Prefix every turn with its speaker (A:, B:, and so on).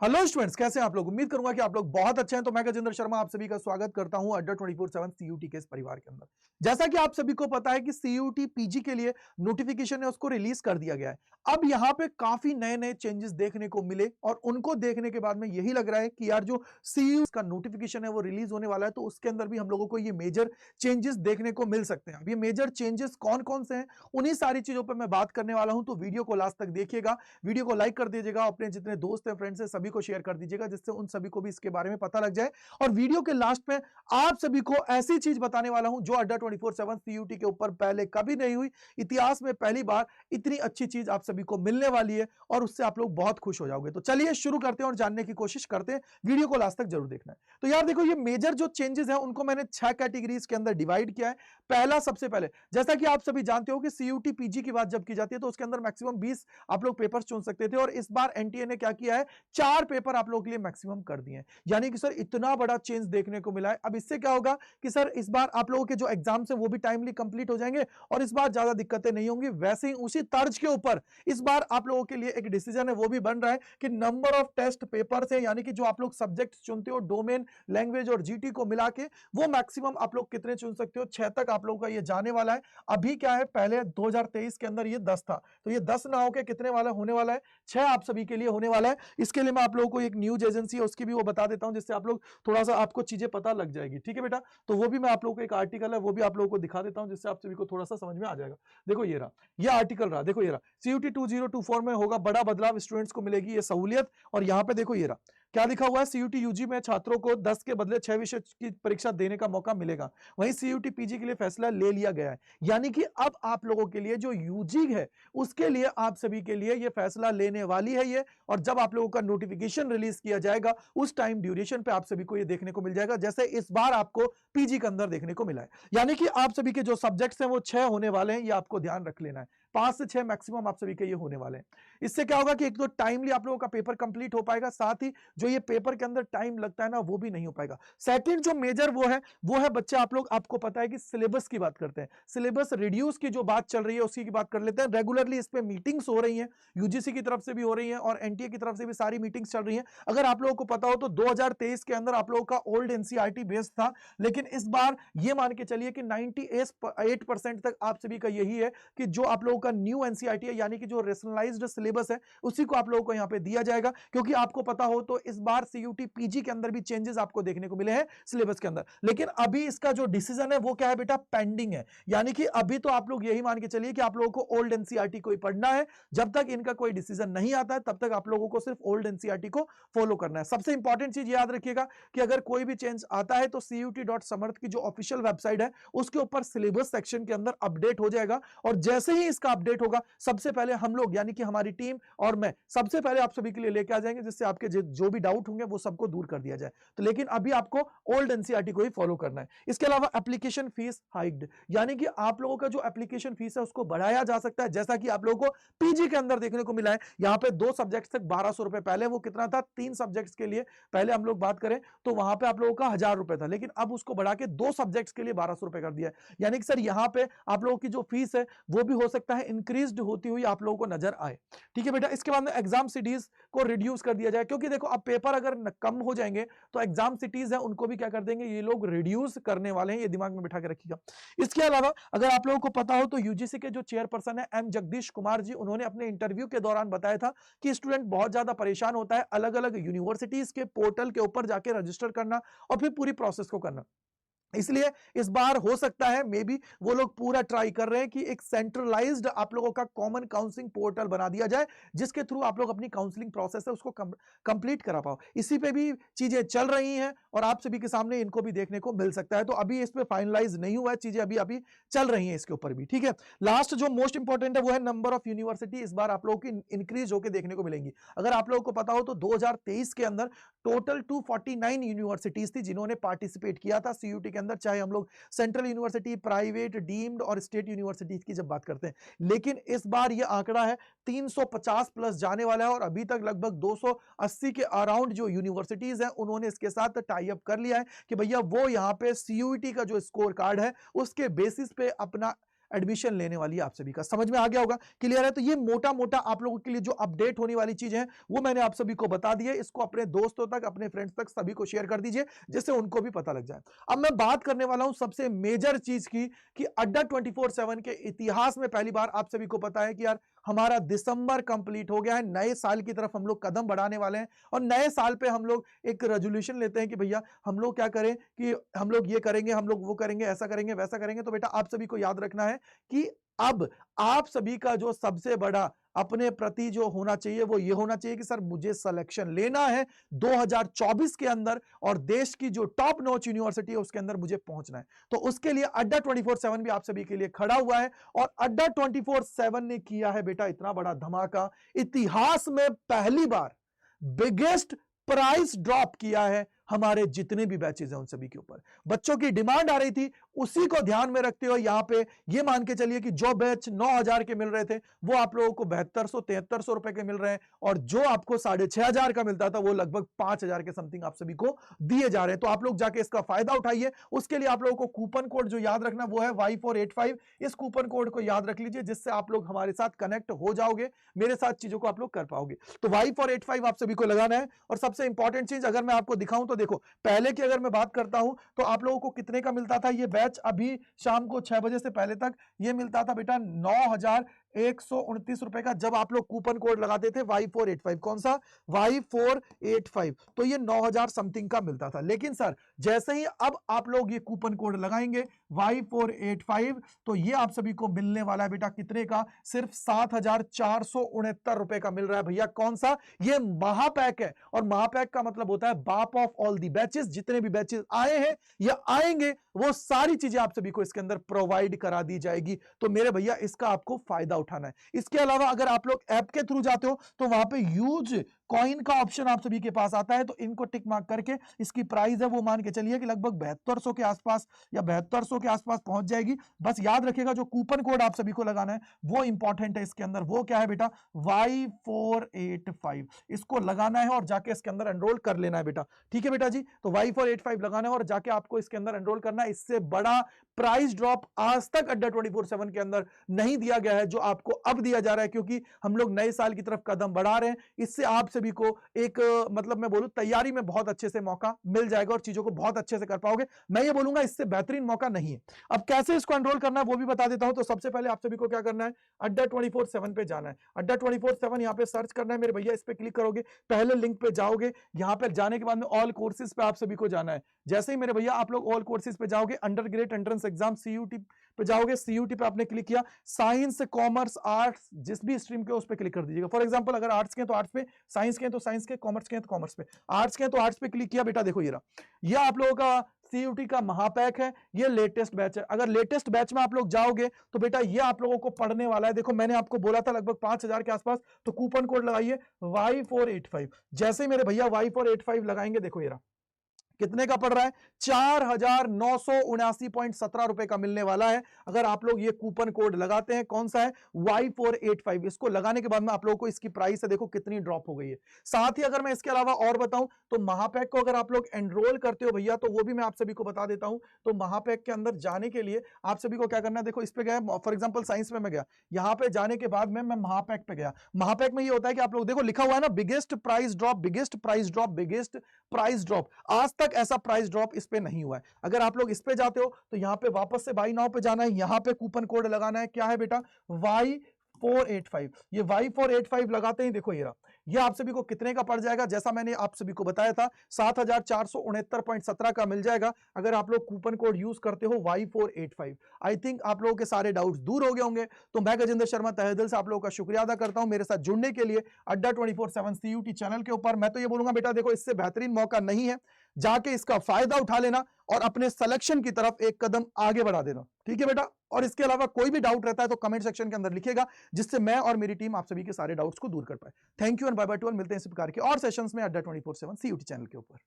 A: Hello students, कैसे हैं आप लोग। उम्मीद करूंगा कि आप लोग बहुत अच्छे हैं। तो मैं गजेंद्र शर्मा आप सभी का स्वागत करता हूं अड्डा 24/7 सीयूटी के इस परिवार के अंदर। जैसा कि आप सभी को पता है कि सीयूटी पीजी के लिए नोटिफिकेशन है उसको रिलीज कर दिया गया है। अब यहां पे काफी नए नए चेंजेस देखने को मिले और उनको देखने के बाद में यही लग रहा है कि यार जो सीयू का नोटिफिकेशन है वो रिलीज होने वाला है, तो उसके अंदर भी हम लोगों को ये मेजर चेंजेस देखने को मिल सकते हैं। अब ये मेजर चेंजेस कौन कौन से हैं उन्हीं सारी चीजों पर मैं बात करने वाला हूं, तो वीडियो को लास्ट तक देखिएगा। वीडियो को लाइक कर दीजिएगा, अपने जितने दोस्त हैं फ्रेंड्स हैं सभी को शेयर कर दीजिएगा, जिससे उन सभी को भी इसके बारे में पता लग जाए। और वीडियो के लास्ट में आप सभी को ऐसी चीज बताने वाला हूं जो अड्डा 24/7 सीयूटी के ऊपर पहले कभी नहीं हुई। इतिहास में पहली बार इतनी अच्छी चीज आप सभी को मिलने वाली है और उससे आप लोग बहुत खुश हो जाओगे। तो चलिए शुरू करते हैं और जानने की कोशिश करते हैं। वीडियो को लास्ट तक जरूर देखना है। तो यार देखो, ये मेजर जो चेंजेस हैं उनको मैंने 6 कैटेगरीज के अंदर डिवाइड किया है। पहला, सबसे पहले जैसा कि आप सभी जानते हो कि सीयूटी पीजी की बात जब की जाती है तो उसके अंदर मैक्सिमम 20 आप लोग पेपर्स चुन सकते थे, और इस बार एनटीए ने क्या किया है, 4 पेपर आप लोगों के लिए मैक्सिमम कर दिए हैं। यानी कि सर इतना बड़ा चेंज देखने को मिला है। अब इससे क्या होगा कि सर इस बार आप लोगों के जो एग्जाम्स हैं वो भी टाइमली कंप्लीट हो जाएंगे और इस बार ज्यादा दिक्कतें नहीं होंगी। वैसे ही उसी तर्ज के ऊपर इस बार आप लोगों के लिए एक डिसीजन है वो भी बन रहा है कि नंबर ऑफ टेस्ट पेपर्स है, यानी कि जो आप लोग सब्जेक्ट चुनते हो, डोमेन, लैंग्वेज और जीटी को मिला के वो मैक्सिमम आप लोग कितने चुन सकते हो, 6 तक आप लोगों का ये जाने वाला है। अभी क्या है, पहले 2023 के अंदर ये 10 था, तो ये 10 ना होकर कितने वाला होने वाला है, 6 आप सभी के लिए होने वाला है। इसके लिए मैं आप लोगों को एक न्यूज एजेंसी है उसकी भी वो बता देता हूं, जिससे आप लोग थोड़ा सा आपको चीजें पता लग जाएगी। ठीक है बेटा, तो वो भी मैं आप लोगों को एक आर्टिकल है वो भी आप लोगों को दिखा देता हूं, जिससे आप सभी को थोड़ा सा समझ में आ जाएगा। देखो ये रहा, ये आर्टिकल रहा, देखो ये रहा, सीयूटी 2024 में होगा बड़ा बदलाव, स्टूडेंट्स को मिलेगी ये सहूलियत। और यहां पे देखो ये रहा, क्या लिखा हुआ है, सीयूटी यूजी में छात्रों को 10 के बदले 6 विषय की परीक्षा देने का मौका मिलेगा। वहीं सीयूटी पीजी के लिए फैसला ले लिया गया है। यानी कि अब आप लोगों के लिए जो यूजी है उसके लिए आप सभी के लिए ये फैसला लेने वाली है ये, और जब आप लोगों का नोटिफिकेशन रिलीज किया जाएगा उस टाइम ड्यूरेशन पे आप सभी को ये देखने को मिल जाएगा, जैसे इस बार आपको पीजी के अंदर देखने को मिला है। यानी कि आप सभी के जो सब्जेक्ट्स हैं वो 6 होने वाले हैं, ये आपको ध्यान रख लेना है। 5 से 6 मैक्सिमम आप सभी के ये होने वाले हैं। इससे क्या होगा कि एक तो टाइमली आप लोगों का पेपर कंप्लीट हो पाएगा, साथ ही जो ये पेपर के अंदर टाइम लगता है ना वो भी नहीं हो पाएगा। सेकंड जो मेजर वो है बच्चे आप लोग, आपको पता है कि सिलेबस की बात करते हैं। सिलेबस रिड्यूस की जो बात चल रही है उसकी की बात कर लेते हैं। रेगुलरली इस पे मीटिंग्स हो रही हैं, यूजीसी की तरफ से भी हो रही हैं और एनटीए की तरफ से भी सारी मीटिंग्स चल रही हैं। अगर आप लोगों को पता हो तो 2023 के अंदर आप लोगों का ओल्ड एनसीईआरटी बेस्ड था, लेकिन इस बार ये मान के चलिए कि 98% तक आप सभी का यही है कि जो आप लोगों का न्यू एनसीईआरटी है, यानी कि जो रेशनलाइज्ड सिलेबस है उसी को आप लोगों को यहां पे दिया जाएगा। क्योंकि आपको पता हो तो इस बार सीयूटी पीजी के अंदर भी चेंजेस आपको देखने को मिले हैं सिलेबस के अंदर, लेकिन अभी इसका जो डिसीजन है वो क्या है बेटा, पेंडिंग है। यानी कि अभी तो आप लोग यही मान के चलिए कि आप लोगों को ओल्ड एनसीईआरटी को ही पढ़ना है। जब तक इनका कोई डिसीजन नहीं आता है तब तक आप लोगों को सिर्फ ओल्ड एनसीईआरटी को फॉलो करना है। सबसे इंपॉर्टेंट चीज याद रखिएगा कि अगर कोई भी चेंज आता है तो CUT.समर्थ की जो ऑफिशियल वेबसाइट है उसके ऊपर सिलेबस सेक्शन के अंदर अपडेट हो जाएगा, और जैसे ही इसका अपडेट होगा सबसे पहले हम लोग यानी कि हमारी टीम और मैं सबसे पहले आप सभी के लिए लेके आ जाएंगे, जिससे आपके जो भी डाउट होंगे वो सबको दूर कर दिया जाए। तो लेकिन अभी आपको ओल्ड एनसीईआरटी को ही फॉलो करना है। इसके अलावा एप्लीकेशन फीस हाइक्ड, यानी कि आप लोगों का जो एप्लीकेशन फीस है उसको बढ़ाया जा सकता है, जैसा कि आप लोगों को पीजी के अंदर देखने को मिला है। यहां पे 2 सब्जेक्ट्स तक 1200 रुपए, पहले वो कितना था, 3 सब्जेक्ट्स के लिए पहले हम लोग बात करें तो वहां पे आप लोगों का 1000 रुपए था, लेकिन अब उसको बढ़ा के 2 सब्जेक्ट्स के लिए 1200 रुपए कर दिया है। यानी कि सर यहां पे आप लोगों की जो फीस है वो भी हो सकता है इंक्रीज होती हुई आप लोगों को नजर आए। ठीक है बेटा, इसके बाद में एग्जाम सिटीज को रिड्यूस कर दिया जाए, क्योंकि देखो अब पेपर अगर कम हो जाएंगे तो एग्जाम सिटीज है उनको भी क्या कर देंगे ये लोग, रिड्यूस करने वाले हैं, ये दिमाग में बिठा के रखिएगा। इसके अलावा अगर आप लोगों को पता हो तो यूजीसी के जो चेयरपर्सन है एम जगदीश कुमार जी, उन्होंने अपने इंटरव्यू के दौरान बताया था कि स्टूडेंट बहुत ज्यादा परेशान होता है अलग अलग यूनिवर्सिटीज के पोर्टल के ऊपर जाके रजिस्टर करना और फिर पूरी प्रोसेस को करना। इसलिए इस बार हो सकता है मे बी वो लोग पूरा ट्राई कर रहे हैं कि एक सेंट्रलाइज्ड आप लोगों का कॉमन काउंसलिंग पोर्टल बना दिया जाए, जिसके थ्रू आप लोग अपनी काउंसलिंग प्रोसेस है उसको कंप्लीट करा पाओ। इसी पे भी चीजें चल रही हैं और आप सभी के सामने इनको भी देखने को मिल सकता है। तो अभी इस पे फाइनलाइज नहीं हुआ है, चीजें अभी अभी चल रही हैं इसके ऊपर भी। ठीक है, लास्ट जो मोस्ट इंपॉर्टेंट है वो है नंबर ऑफ यूनिवर्सिटी, इस बार आप लोगों की इंक्रीज होकर देखने को मिलेंगी। अगर आप लोगों को पता हो तो 2023 के अंदर टोटल 249 यूनिवर्सिटीज थी जिन्होंने पार्टिसिपेट किया था सीयूटी के अंदर, चाहे हम लोग सेंट्रल यूनिवर्सिटी, प्राइवेट, डीम्ड और स्टेट यूनिवर्सिटीज की जब बात करते हैं। लेकिन इस बार यह आंकड़ा है 350 प्लस जाने वाला है, और अभी तक लगभग 280 के अराउंड जो यूनिवर्सिटीज हैं उन्होंने इसके साथ टाई अप कर लिया है कि भैया वो यहां पे सीयूटी का जो स्कोर कार्ड है उसके बेसिस पे अपना एडमिशन लेने वाली है आप सभी का। समझ में आ गया होगा, क्लियर है? तो ये मोटा मोटा आप लोगों के लिए जो अपडेट होने वाली चीजें हैं वो मैंने आप सभी को बता दी है। इसको अपने दोस्तों तक, अपने फ्रेंड्स तक सभी को शेयर कर दीजिए, जिससे उनको भी पता लग जाए। अब मैं बात करने वाला हूं सबसे मेजर चीज की, कि अड्डा 24/7 के इतिहास में पहली बार आप सभी को पता है कि यार हमारा दिसंबर कंप्लीट हो गया है, नए साल की तरफ हम लोग कदम बढ़ाने वाले हैं। और नए साल पे हम लोग एक रेजोल्यूशन लेते हैं कि भैया हम लोग क्या करें, कि हम लोग ये करेंगे, हम लोग वो करेंगे, ऐसा करेंगे, वैसा करेंगे। तो बेटा आप सभी को याद रखना है कि अब आप सभी का जो सबसे बड़ा अपने प्रति जो होना चाहिए वो ये होना चाहिए कि सर मुझे सिलेक्शन लेना है 2024 के अंदर, और देश की जो टॉप नॉच यूनिवर्सिटी है उसके अंदर मुझे पहुंचना है। तो उसके लिए अड्डा 24/7 भी आप सभी के लिए खड़ा हुआ है। और अड्डा 24/7 ने किया है बेटा इतना बड़ा धमाका, इतिहास में पहली बार बिगेस्ट प्राइस ड्रॉप किया है हमारे जितने भी बैचेस हैं उन सभी के ऊपर। बच्चों की डिमांड आ रही थी, उसी को ध्यान में रखते हुए यहां पे ये मान के चलिए कि जो बैच 9,000 के मिल रहे थे वो आप लोगों को 7200-7300 रुपए के मिल रहे हैं, और जो आपको 6,500 का मिलता था वो लगभग 5,000 के समथिंग आप सभी को दिए जा रहे हैं। तो आप लोग जाके इसका फायदा उठाइए। उसके लिए आप लोगों को कूपन कोड जो याद रखना वो है Y485। इस कूपन कोड को याद रख लीजिए, जिससे आप लोग हमारे साथ कनेक्ट हो जाओगे, मेरे साथ चीजों को आप लोग कर पाओगे। तो Y485 आप सभी को लगाना है। और सबसे इंपॉर्टेंट चीज अगर मैं आपको दिखाऊं तो देखो, पहले की अगर मैं बात करता हूं तो आप लोगों को कितने का मिलता था ये बैच, अभी शाम को 6 बजे से पहले तक ये मिलता था बेटा 9,129 रुपए का, जब आप लोग कूपन कोड लगाते थे Y485। कौन सा? Y485। तो ये 9,000 समथिंग का मिलता था। लेकिन सर जैसे ही अब आप लोग ये कूपन कोड लगाएंगे Y485, तो ये आप सभी को मिलने वाला है बेटा कितने का? सिर्फ 7,469 रुपए का मिल रहा है भैया। कौन सा? ये महापैक है। और महापैक का मतलब होता है बाप ऑफ ऑल दी बैचेस। जितने भी बैचेस आए हैं या आएंगे वो सारी चीजें आप सभी को इसके अंदर प्रोवाइड करा दी जाएगी। तो मेरे भैया इसका आपको फायदा उठाना है। इसके अलावा अगर आप लोग ऐप के थ्रू जाते हो तो वहां पे यूज कॉइन का ऑप्शन आप सभी के पास आता है। तो इनको टिक मार्क करके इसकी प्राइस है वो मान के चलिए कि लगभग 7200 के आसपास या 7200 के आसपास पहुंच जाएगी। बस याद रखिएगा जो कूपन कोड आप सभी को लगाना है वो इंपॉर्टेंट है इसके अंदर। वो क्या है बेटा? Y485। इसको लगाना है और जाके इसके अंदर एनरोल कर लेना है बेटा। ठीक है बेटा जी? तो Y485 लगाना है और जाके आपको इसके अंदर एनरोल करना है। इससे बड़ा प्राइस ड्रॉप आज तक अड्डा 24/7 के अंदर नहीं दिया गया है जो आपको अब दिया जा रहा है, क्योंकि हम लोग नए साल की तरफ कदम बढ़ा रहे हैं। इससे आप सभी को एक मतलब मैं बोलूं तैयारी में बहुत अच्छे से मौका मिल जाएगा और चीजों को बहुत अच्छे से कर पाओगे। मैं ये बोलूंगा इससे बेहतरीन मौका नहीं है। अब कैसे इसको एनरोल करना है वो भी बता देता हूं। तो सबसे पहले आप सभी को क्या करना है? अड्डा 24/7 पे जाना है। अड्डा 24/7 यहाँ पे सर्च करना है मेरे भैया। इस पे क्लिक करोगे, पहले लिंक पे जाओगे, यहाँ पे जाने के बाद में ऑल कोर्सेज पे आप सभी को जाना है। जैसे ही मेरे भैया आप लोग ऑल कोर्सेज पे जाओगे, under grade entrance exam CUT पे जाओगे, CUT पे आपने क्लिक किया, साइंस, कॉमर्स, आर्ट्स जिस भी स्ट्रीम के उस पे क्लिक कर दीजिएगा। फॉर एग्जांपल अगर आर्ट्स के तो आर्ट्स पे, साइंस के तो साइंस के, कॉमर्स के तो कॉमर्स पे, आर्ट्स के तो आर्ट्स पे क्लिक किया। बेटा देखो ये रहा, ये आप लोगों का CUT का महापैक है। ये लेटेस्ट बैच है। अगर लेटेस्ट बैच में आप लोग जाओगे तो बेटा ये आप लोगों को पढ़ने वाला है। देखो मैंने आपको बोला था लगभग 5,000 के आसपास। तो कूपन कोड लगाइए Y485। जैसे मेरे भैया Y485 लगाएंगे, देखो ये रहा कितने का पड़ रहा है? 4,979.17 रुपए का मिलने वाला है अगर आप लोग ये कूपन कोड लगाते हैं। कौन सा है? Y485। इसको लगाने के बाद में आप लोगों को इसकी प्राइस है देखो कितनी ड्रॉप हो गई है। साथ ही अगर मैं इसके अलावा और बताऊं तो महापैक को अगर आप लोग एनरोल करते हो भैया तो वो भी मैं आप सभी को बता देता हूं। तो महापैक के अंदर जाने के लिए आप सभी को क्या करना है? देखो इस पे गया, फॉर एग्जाम्पल साइंस में मैं गया, यहां पे जाने के बाद में मैं महापैक पे गया। महापैक में ये होता है कि आप लोग देखो लिखा हुआ है ना, biggest price drop, biggest price drop, biggest price drop. आज तक ऐसा प्राइस ड्रॉप इस पे नहीं हुआ है। अगर आप लोग इस पे जाते हो तो यहां पे वापस से बाई नाउ पे जाना है, यहां पे कूपन कोड लगाना है। क्या है बेटा? Y485। ये Y485 लगाते ही देखो ये रहा, ये आप सभी को कितने का पड़ जाएगा? जैसा मैंने आप सभी को बताया था 7,469.17 का मिल जाएगा अगर आप लोग कूपन कोड यूज करते हो Y485। आई थिंक आप लोगों के सारे डाउट्स दूर हो गए होंगे। तो मैं गजेंद्र शर्मा तहे दिल से आप लोगों का शुक्रिया अदा करता हूं मेरे साथ जुड़ने के लिए अड्डा 24/7 CUT चैनल के ऊपर। मैं तो ये बोलूंगा बेटा देखो इससे बेहतरीन मौका नहीं है, जाके इसका फायदा उठा लेना और अपने सिलेक्शन की तरफ एक कदम आगे बढ़ा देना। ठीक है बेटा? और इसके अलावा कोई भी डाउट रहता है तो कमेंट सेक्शन के अंदर लिखेगा, जिससे मैं और मेरी टीम आप सभी के सारे डाउट्स को दूर कर पाए। Thank you and bye bye to all. मिलते हैं इस प्रकार के और सेशंस में अड्डा 24/7 CUT चैनल के ऊपर।